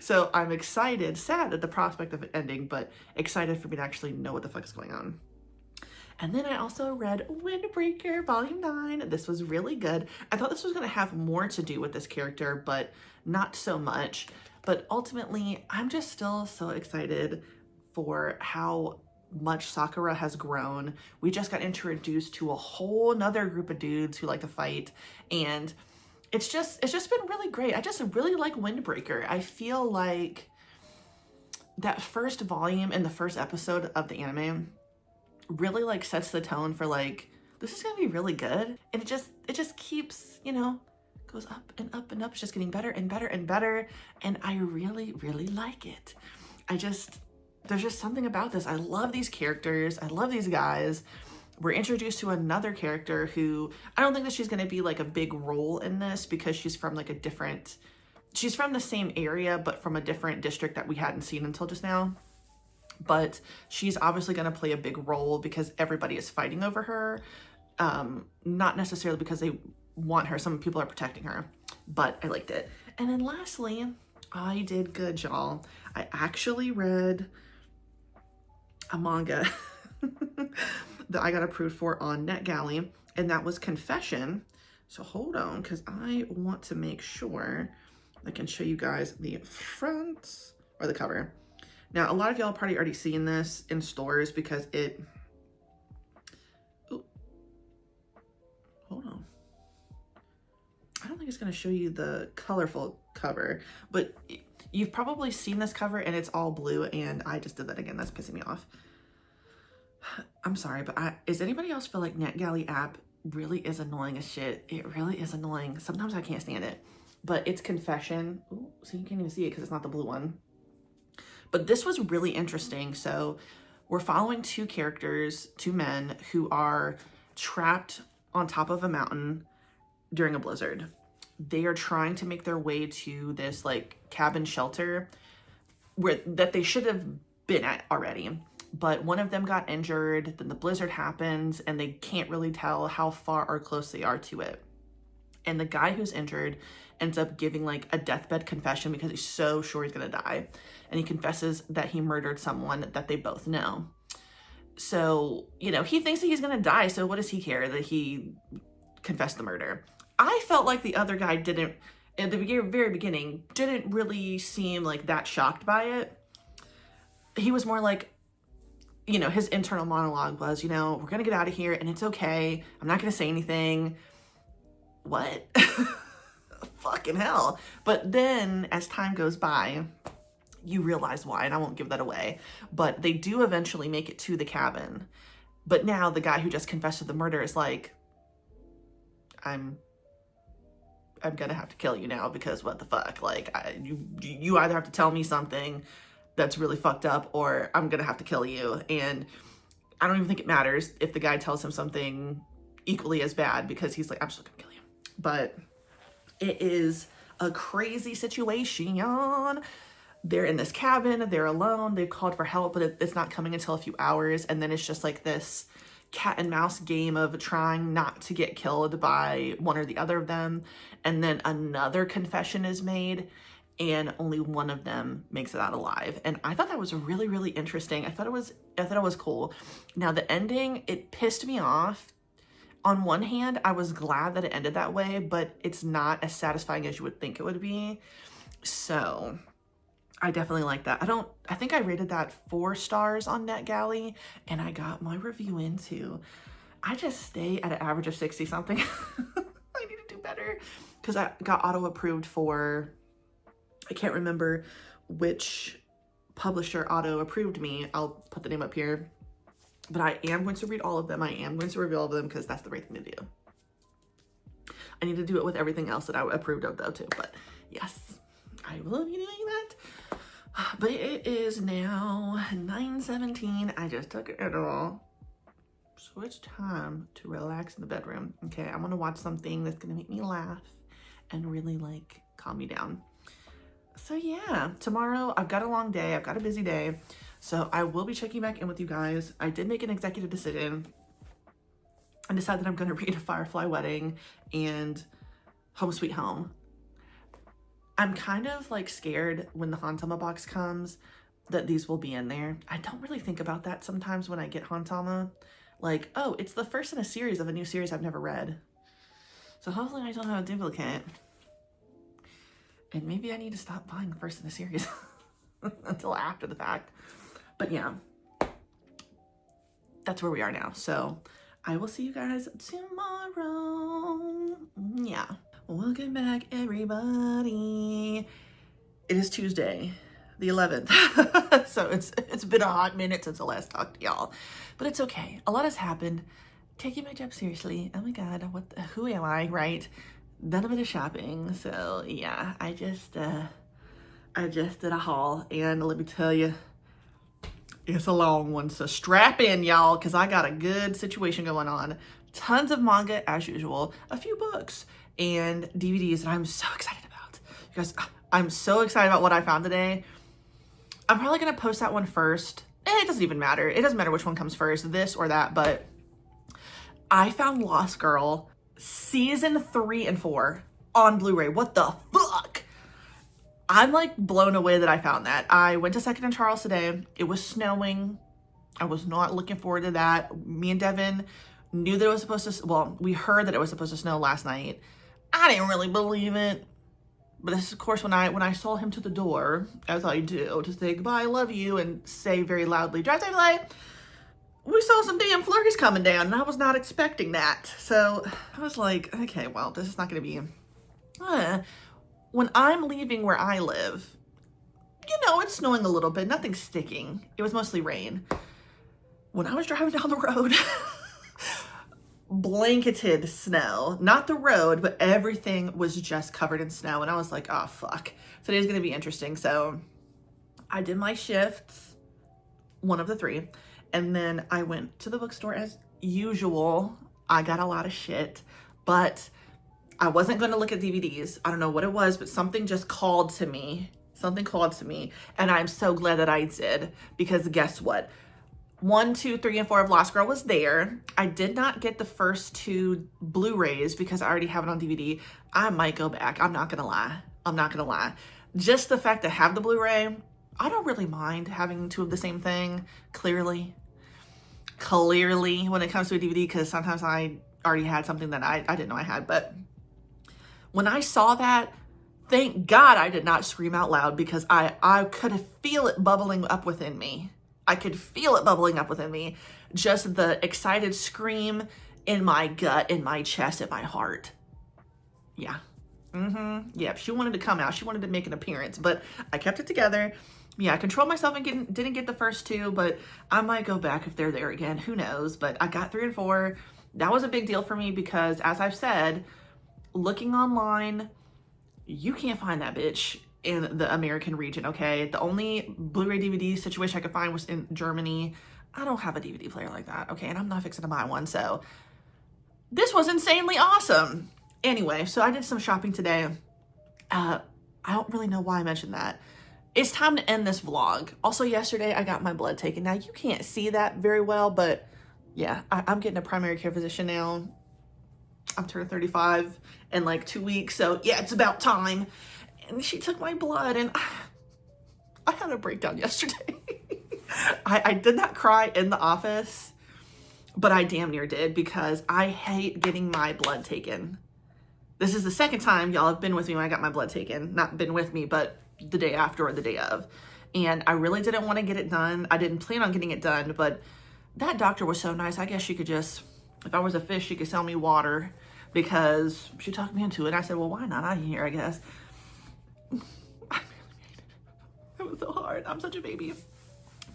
So I'm excited, sad at the prospect of it ending, but excited for me to actually know what the fuck is going on. And then I also read Windbreaker Volume 9. This was really good. I thought this was going to have more to do with this character, but not so much. But ultimately, I'm just still so excited for how much Sakura has grown. We just got introduced to a whole nother group of dudes who like to fight, and it's just been really great. I just really like Windbreaker. I feel like that first volume and the first episode of the anime really like sets the tone for like, this is gonna be really good. And it just keeps, you know, goes up and up and up. It's just getting better and better and better. And I really, really like it. There's just something about this. I love these characters. I love these guys. We're introduced to another character who, I don't think that she's gonna be like a big role in this because she's from like she's from the same area, but from a different district that we hadn't seen until just now. But she's obviously going to play a big role because everybody is fighting over her. Not necessarily because they want her. Some people are protecting her, but I liked it. And then lastly, I did good, y'all. I actually read a manga that I got approved for on NetGalley, and that was Confession. So hold on, because I want to make sure I can show you guys the front or the cover. Now, a lot of y'all probably already seen this in stores because hold on. I don't think it's going to show you the colorful cover, but you've probably seen this cover and it's all blue, and I just did that again. That's pissing me off. I'm sorry, but does anybody else feel like NetGalley app really is annoying as shit? It really is annoying. Sometimes I can't stand it, but it's Confession. Ooh, so you can't even see it because it's not the blue one. But this was really interesting. So we're following two characters, two men who are trapped on top of a mountain during a blizzard. They are trying to make their way to this like cabin shelter that they should have been at already. But one of them got injured, then the blizzard happens, and they can't really tell how far or close they are to it. And the guy who's injured ends up giving like a deathbed confession because he's so sure he's gonna die. And he confesses that he murdered someone that they both know. So, you know, he thinks that he's gonna die, so what does he care that he confess the murder. I felt like the other guy didn't, at the very beginning, didn't really seem like that shocked by it. He was more like, you know, his internal monologue was, you know, we're gonna get out of here and it's okay. I'm not gonna say anything. What? Fucking hell. But then as time goes by, you realize why, and I won't give that away. But they do eventually make it to the cabin. But now the guy who just confessed to the murder is like, I'm gonna have to kill you now because what the fuck? Like, you either have to tell me something that's really fucked up or I'm gonna have to kill you. And I don't even think it matters if the guy tells him something equally as bad because he's like, I'm still gonna kill you. But it is a crazy situation. They're in this cabin, they're alone, they've called for help, but it's not coming until a few hours. And then it's just like this cat and mouse game of trying not to get killed by one or the other of them. And then another confession is made and only one of them makes it out alive. And I thought that was really, really interesting. I thought it was cool. Now the ending, it pissed me off. On one hand, I was glad that it ended that way, but it's not as satisfying as you would think it would be. So I definitely like that. I think I rated that 4 stars on NetGalley, and I got my review in too. I just stay at an average of 60 something. I need to do better because I got auto approved for, I can't remember which publisher auto approved me. I'll put the name up here, but I am going to read all of them. I am going to review all of them because that's the right thing to do. I need to do it with everything else that I approved of though too, but yes, I will be doing that. But it is now 9:17. I just took it all. So it's time to relax in the bedroom. Okay, I'm gonna watch something that's gonna make me laugh and really like calm me down. So yeah, tomorrow I've got a long day. I've got a busy day. So I will be checking back in with you guys. I did make an executive decision and decided that I'm gonna read A Firefly Wedding and Home Sweet Home. I'm kind of like scared when the Hantama box comes that these will be in there. I don't really think about that sometimes when I get Hantama. Like, oh, it's the first in a series of a new series I've never read. So hopefully I don't have a duplicate. And maybe I need to stop buying the first in a series until after the fact. But yeah, that's where we are now. So I will see you guys tomorrow. Yeah. Welcome back, everybody. It is Tuesday, the 11th. So it's been a hot minute since I last talked to y'all, but it's okay. A lot has happened. Taking my job seriously. Oh my God, who am I, right? Done a bit of shopping. So yeah, I just did a haul, and let me tell you, it's a long one. So strap in, y'all, because I got a good situation going on. Tons of manga as usual, a few books, and DVDs that I'm so excited about. You guys, I'm so excited about what I found today. I'm probably gonna post that one first. It doesn't even matter. It doesn't matter which one comes first, this or that, but I found Lost Girl season 3 and 4 on Blu-ray. What the fuck? I'm like blown away that I found that. I went to Second and Charles today. It was snowing. I was not looking forward to that. Me and Devin knew that it was supposed to, well, we heard that it was supposed to snow last night. I didn't really believe it. But this is, of course, when I saw him to the door, as I do, to say goodbye, I love you, and say very loudly, drive time light, we saw some damn flurries coming down, and I was not expecting that. So I was like, okay, well, this is not going to be, when I'm leaving where I live, you know, it's snowing a little bit, nothing's sticking. It was mostly rain. When I was driving down the road, blanketed snow, not the road, but everything was just covered in snow. And I was like, oh, fuck. Today's going to be interesting. So I did my shifts, one of the 3. And then I went to the bookstore as usual. I got a lot of shit, but I wasn't going to look at DVDs. I don't know what it was, but something just called to me. Something called to me. And I'm so glad that I did, because guess what? 1, 2, 3, and 4 of Lost Girl was there. I did not get the first 2 Blu-rays because I already have it on DVD. I might go back. I'm not gonna lie. I'm not gonna lie. Just the fact to have the Blu-ray, I don't really mind having 2 of the same thing, clearly, when it comes to a DVD, because sometimes I already had something that I didn't know I had. But when I saw that, thank God I did not scream out loud, because I could feel it bubbling up within me. I could feel it bubbling up within me. Just the excited scream in my gut, in my chest, in my heart. Yeah. Yeah, she wanted to come out. She wanted to make an appearance, but I kept it together. Yeah, I controlled myself and didn't get the first two, but I might go back if they're there again. Who knows? But I got 3 and 4. That was a big deal for me because, as I've said, looking online, you can't find that bitch in the American region, okay? The only Blu-ray DVD situation I could find was in Germany. I don't have a DVD player like that, okay? And I'm not fixing to buy one, so this was insanely awesome. Anyway, so I did some shopping today. I don't really know why I mentioned that. It's time to end this vlog. Also, yesterday I got my blood taken. Now, you can't see that very well, but yeah, I'm getting a primary care physician now. I'm turning 35 in like 2 weeks, so yeah, it's about time. And she took my blood, and I had a breakdown yesterday. I did not cry in the office, but I damn near did, because I hate getting my blood taken. This is the second time y'all have been with me when I got my blood taken. Not been with me, but the day after or the day of. And I really didn't want to get it done. I didn't plan on getting it done, but that doctor was so nice. I guess she could just, if I was a fish, she could sell me water, because she talked me into it. I said, well, why not? I'm here, I guess. I really made it. It was so hard. I'm such a baby.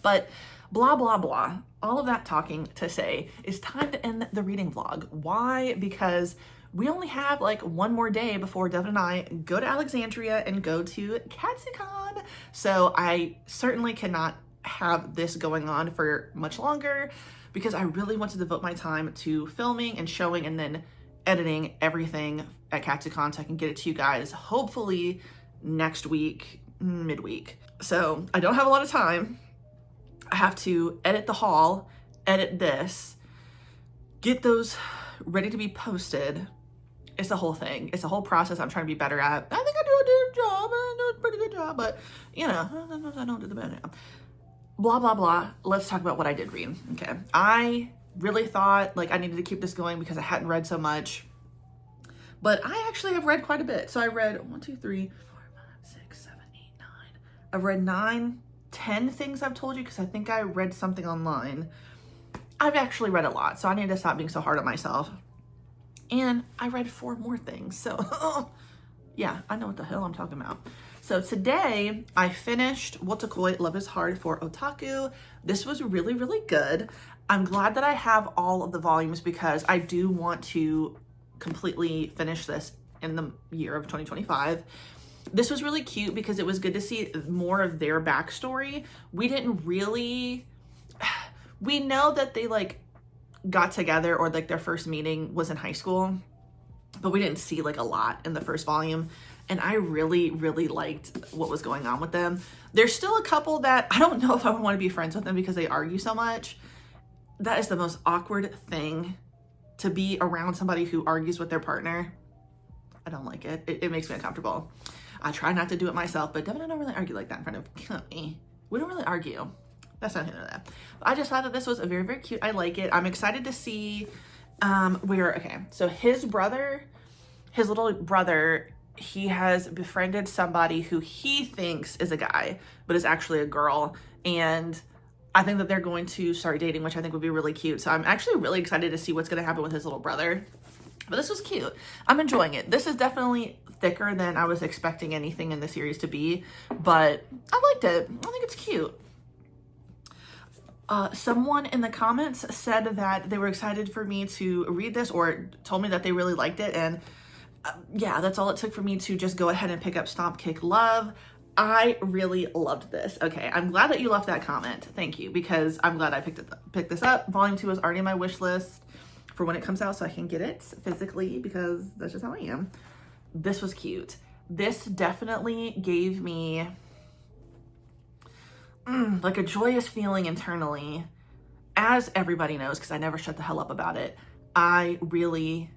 But blah, blah, blah. All of that talking to say, it's time to end the reading vlog. Why? Because we only have like one more day before Devin and I go to Alexandria and go to Katsucon. So I certainly cannot have this going on for much longer, because I really want to devote my time to filming and showing and then editing everything at Katsucon so I can get it to you guys hopefully next week, midweek. So I don't have a lot of time. I have to edit the haul, edit this, get those ready to be posted. It's a whole thing. It's a whole process I'm trying to be better at. I think I do a good job. I do a pretty good job, but you know, I don't do the best job. Blah, blah, blah. Let's talk about what I did read. Okay. I really thought like I needed to keep this going because I hadn't read so much, but I actually have read quite a bit. So I read 1, 2, 3, 4, 5, 6, 7, 8, 9. I've read 9, 10 things I've told you, because I think I read something online. I've actually read a lot, so I need to stop being so hard on myself. And I read 4 more things. So yeah, I know what the hell I'm talking about. So today I finished Wotakoi, Love is Hard for Otaku. This was really, really good. I'm glad that I have all of the volumes, because I do want to completely finish this in the year of 2025. This was really cute because it was good to see more of their backstory. We know that they like got together, or like their first meeting was in high school, but we didn't see like a lot in the first volume. And I really, really liked what was going on with them. There's still a couple that I don't know if I would want to be friends with them because they argue so much. That is the most awkward thing, to be around somebody who argues with their partner. I don't like it. It makes me uncomfortable. I try not to do it myself, but Devin and I don't really argue like that in front of me. We don't really argue. That's not into that. But I just thought that this was a very, very cute. I like it. I'm excited to see so his little brother, he has befriended somebody who he thinks is a guy, but is actually a girl. And I think that they're going to start dating, which I think would be really cute. So I'm actually really excited to see what's going to happen with his little brother. But this was cute. I'm enjoying it. This is definitely thicker than I was expecting anything in the series to be, but I liked it. I think it's cute. Someone in the comments said that they were excited for me to read this, or told me that they really liked it. And yeah, that's all it took for me to just go ahead and pick up Stomp Kick Love. I really loved this. Okay, I'm glad that you left that comment. Thank you, because I'm glad I picked this up. Volume 2 is already on my wish list for when it comes out, so I can get it physically, because that's just how I am. This was cute. This definitely gave me like a joyous feeling internally. As everybody knows, because I never shut the hell up about it, I really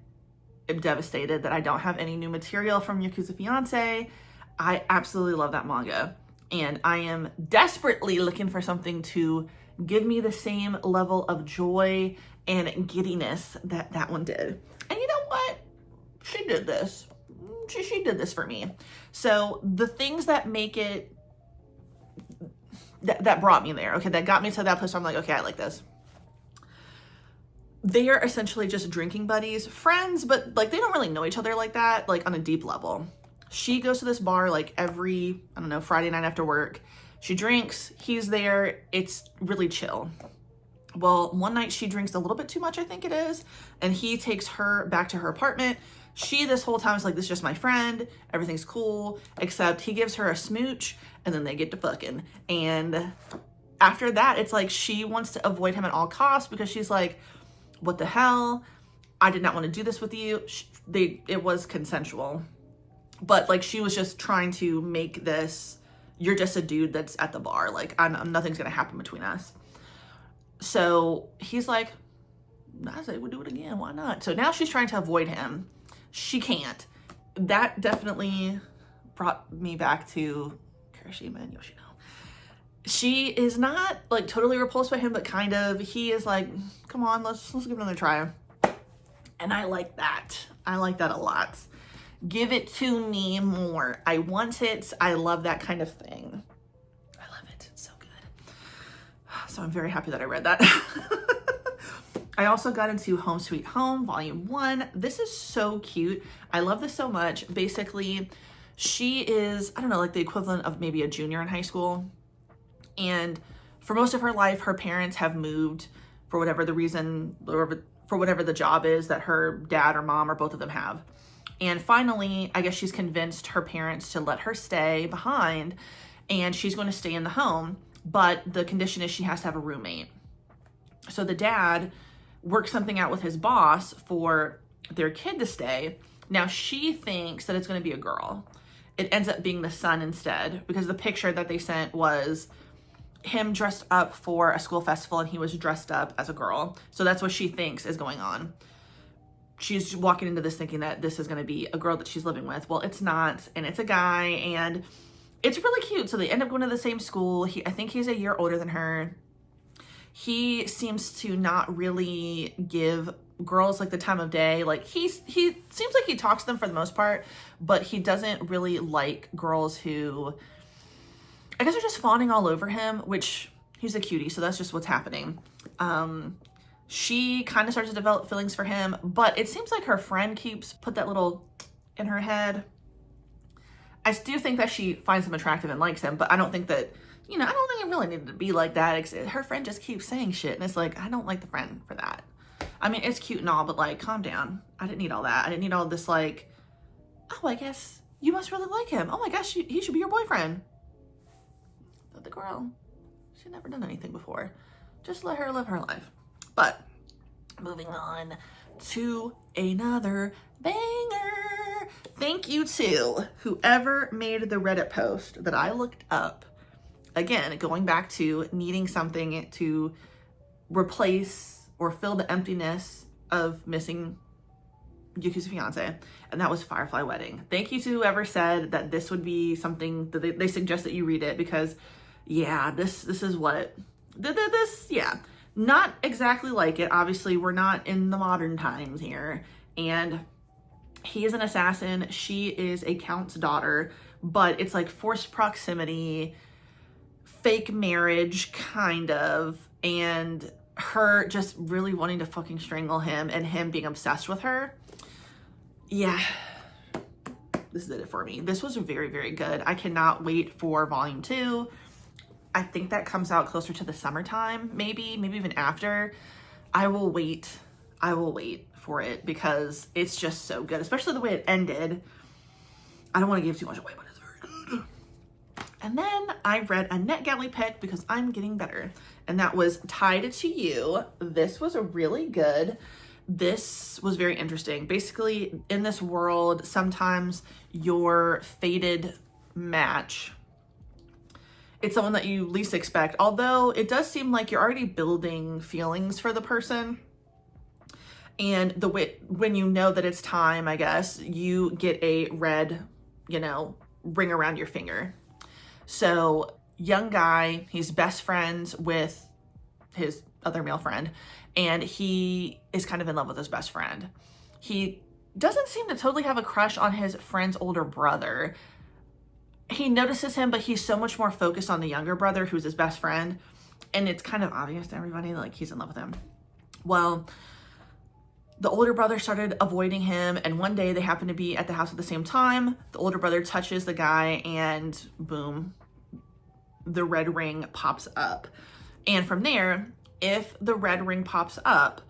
am devastated that I don't have any new material from Yakuza Fiance. I absolutely love that manga, and I am desperately looking for something to give me the same level of joy and giddiness that that one did. And you know what? She did this. She did this for me. So the things that make it, that brought me there, okay, that got me to that place where I'm like, okay, I like this. They are essentially just drinking buddies, friends, but like they don't really know each other like that, like on a deep level. She goes to this bar like every, I don't know, Friday night after work. She drinks, he's there, it's really chill. Well, one night she drinks a little bit too much, I think it is, and he takes her back to her apartment. She this whole time is like, this is just my friend, everything's cool, except he gives her a smooch and then they get to fucking. And after that, it's like she wants to avoid him at all costs because she's like, what the hell? I did not want to do this with you. It was consensual, but like she was just trying to make this, you're just a dude that's at the bar. Like nothing's going to happen between us. So he's like, I say we'll do it again. Why not? So now she's trying to avoid him. She can't. That definitely brought me back to Kirishima and Yoshino. She is not like totally repulsed by him, but kind of. He is like, come on, let's give it another try. And I like that. I like that a lot. Give it to me more. I want it. I love that kind of thing. I love it. It's so good. So I'm very happy that I read that. I also got into Home Sweet Home, Volume 1. This is so cute. I love this so much. Basically, she is, I don't know, like the equivalent of maybe a junior in high school. And for most of her life, her parents have moved for whatever the reason, or for whatever the job is that her dad or mom or both of them have. And finally, I guess she's convinced her parents to let her stay behind, and she's going to stay in the home. But the condition is she has to have a roommate. So the dad works something out with his boss for their kid to stay. Now she thinks that it's going to be a girl. It ends up being the son instead, because the picture that they sent was him dressed up for a school festival and he was dressed up as a girl. So that's what she thinks is going on. She's walking into this thinking that this is going to be a girl that she's living with. Well, it's not, and it's a guy, and it's really cute. So they end up going to the same school. I think he's a year older than her. He seems to not really give girls like the time of day. Like he seems like he talks to them for the most part, but he doesn't really like girls who, I guess, are just fawning all over him, which he's a cutie, so that's just what's happening. She kind of starts to develop feelings for him, but it seems like her friend keeps put that little in her head. I do think that she finds him attractive and likes him, but I don't think that, you know, I don't think it really needed to be like that. Her friend just keeps saying shit, and it's like, I don't like the friend for that. I mean, it's cute and all, but like, calm down. I didn't need all that. I didn't need all this like, oh, I guess you must really like him. Oh my gosh, he should be your boyfriend. But the girl, she'd never done anything before. Just let her live her life. But moving on to another banger. Thank you to whoever made the Reddit post that I looked up. Again, going back to needing something to replace or fill the emptiness of missing Yuki's fiance, and that was Firefly Wedding. Thank you to whoever said that this would be something that they suggest that you read it, because yeah, this is what this, yeah, not exactly like it. Obviously, we're not in the modern times here, and he is an assassin. She is a count's daughter, but it's like forced proximity, fake marriage, kind of, and her just really wanting to fucking strangle him and him being obsessed with her. Yeah, this did it for me. This was very, very good. I cannot wait for Volume 2. I think that comes out closer to the summertime, maybe even after. I will wait for it because it's just so good, especially the way it ended. I don't want to give too much away, but it's very good. And then I read a NetGalley pick because I'm getting better, and that was Tied to You. This was a really good. This was very interesting. Basically, in this world, sometimes your fated match, it's someone that you least expect, although it does seem like you're already building feelings for the person. And the way, when you know that it's time, I guess, you get a red, ring around your finger. So young guy, he's best friends with his other male friend, and he is kind of in love with his best friend. He doesn't seem to totally have a crush on his friend's older brother. He notices him, but he's so much more focused on the younger brother, who's his best friend. And it's kind of obvious to everybody, like, he's in love with him. Well, the older brother started avoiding him, and one day they happen to be at the house at the same time. The older brother touches the guy, and boom, the red ring pops up. And from there, if the red ring pops up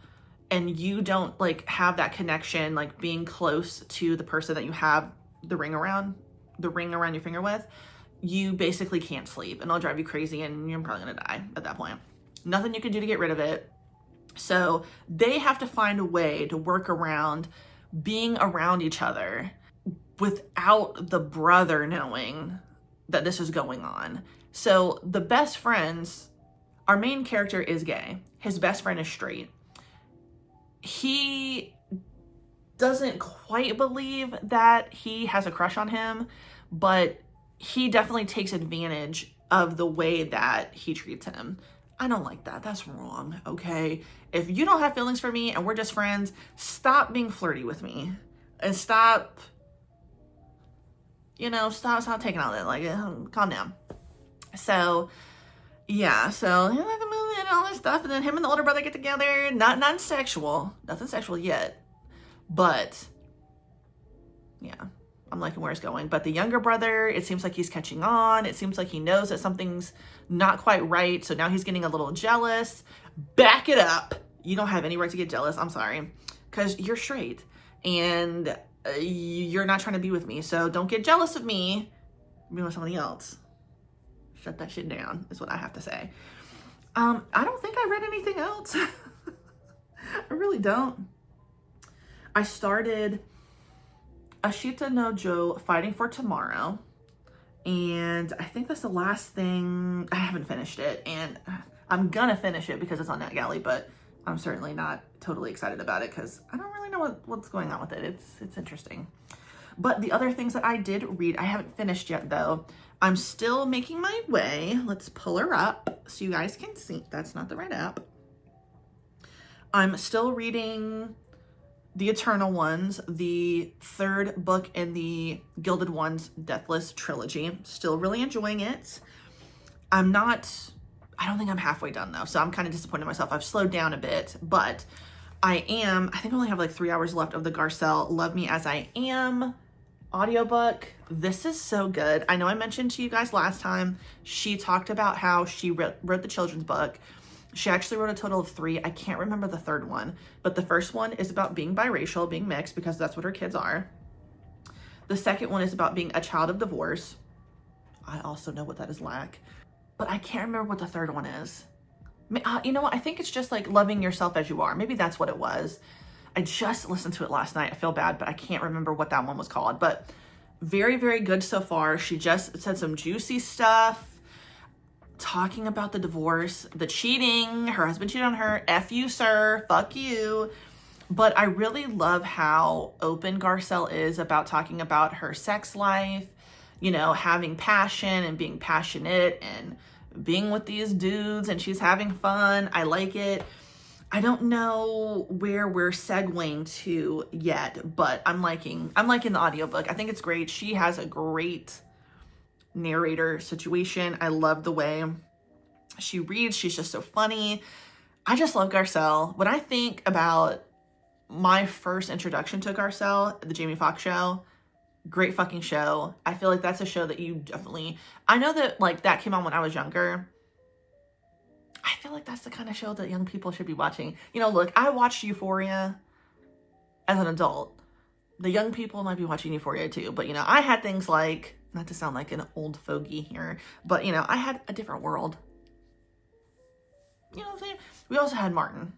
and you don't, like, have that connection, like being close to the person that you have the ring around your finger with, you basically can't sleep, and it'll drive you crazy, and you're probably gonna die at that point. Nothing you can do to get rid of it. So they have to find a way to work around being around each other without the brother knowing that this is going on. So the best friends, our main character is gay. His best friend is straight. He doesn't quite believe that he has a crush on him, but he definitely takes advantage of the way that he treats him. I don't like that. That's wrong, okay? If you don't have feelings for me and we're just friends, stop being flirty with me. And stop taking all that. Like, calm down. So, yeah. So, like the movie and all this stuff. And then him and the older brother get together. Nothing sexual yet. But, yeah. I'm liking where it's going. But the younger brother, it seems like he's catching on. It seems like he knows that something's not quite right. So now he's getting a little jealous. Back it up. You don't have any right to get jealous. I'm sorry. Because you're straight. And you're not trying to be with me. So don't get jealous of me. Be with somebody else. Shut that shit down is what I have to say. I don't think I read anything else. I really don't. I started Ashita no Joe, Fighting for Tomorrow. And I think that's the last thing. I haven't finished it. And I'm gonna finish it because it's on NetGalley, but I'm certainly not totally excited about it because I don't really know what's going on with it. It's interesting. But the other things that I did read, I haven't finished yet though. I'm still making my way. Let's pull her up so you guys can see. That's not the right app. I'm still reading The Eternal Ones, the third book in the Gilded Ones Deathless trilogy. Still really enjoying it. I don't think I'm halfway done though, so I'm kind of disappointed in myself. I've slowed down a bit, but I think I only have like 3 hours left of the Garcelle Love Me As I Am audiobook. This is so good. I know I mentioned to you guys last time, she talked about how she wrote the children's book. She actually wrote a total of 3. I can't remember the third one, but the first one is about being biracial, being mixed, because that's what her kids are. The second one is about being a child of divorce. I also know what that is like, but I can't remember what the third one is. You know what? I think it's just like loving yourself as you are. Maybe that's what it was. I just listened to it last night. I feel bad, but I can't remember what that one was called, but very, very good so far. She just said some juicy stuff. Talking about the divorce, the cheating, her husband cheated on her, F you, sir, fuck you. But I really love how open Garcelle is about talking about her sex life, you know, having passion and being passionate and being with these dudes, and she's having fun. I like it. I don't know where we're segueing to yet, but I'm liking the audiobook. I think it's great. She has a great narrator situation. I love the way she reads. She's just so funny. I just love Garcelle. When I think about my first introduction to Garcelle, the Jamie Foxx show, great fucking show. I feel like that's a show that you definitely, I know that like that came on when I was younger. I feel like that's the kind of show that young people should be watching. You know, look, I watched Euphoria as an adult. The young people might be watching Euphoria too, but you know, I had things like, not to sound like an old fogey here, but you know, I had A Different World. You know what I'm saying? We also had Martin.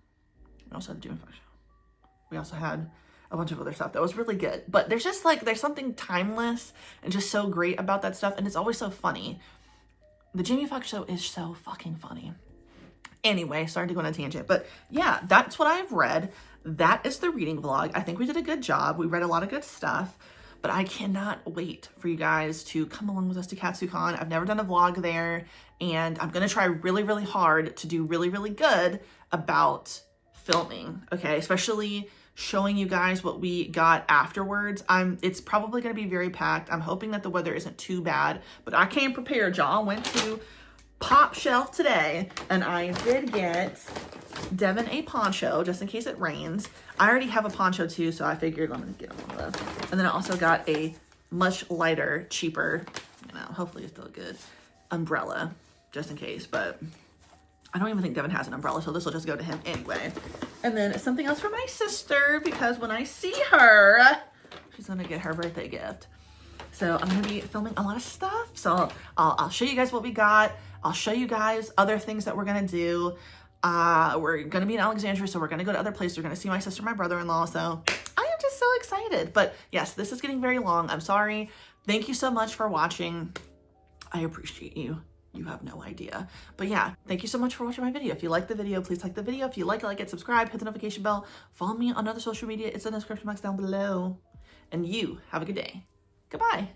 We also had the Jamie Foxx show. We also had a bunch of other stuff that was really good. But there's just like, there's something timeless and just so great about that stuff. And it's always so funny. The Jamie Foxx show is so fucking funny. Anyway, sorry to go on a tangent, but yeah, that's what I've read. That is the reading vlog. I think we did a good job. We read a lot of good stuff. but I cannot wait for you guys to come along with us to KatsuCon. I've never done a vlog there, and I'm gonna try really, really hard to do really, really good about filming, okay? Especially showing you guys what we got afterwards. It's probably gonna be very packed. I'm hoping that the weather isn't too bad, but I came prepared, y'all. Went to Pop Shelf today, and I did get Devin a poncho just in case it rains. I already have a poncho too, so I figured I'm gonna get him one of those. And then I also got a much lighter, cheaper, you know, hopefully it's still good, umbrella just in case, but I don't even think Devin has an umbrella, so this will just go to him anyway. And then something else for my sister, because when I see her, she's gonna get her birthday gift. So I'm gonna be filming a lot of stuff. So I'll show you guys what we got. I'll show you guys other things that we're gonna do. We're gonna be in Alexandria, so we're gonna go to other places. We're gonna see my sister, my brother-in-law. So I am just so excited. But yes, this is getting very long. I'm sorry. Thank you so much for watching. I appreciate you. You have no idea. But yeah, thank you so much for watching my video. If you like the video, please like the video. If you like it, subscribe, hit the notification bell, follow me on other social media. It's in the description box down below. And you have a good day. Goodbye.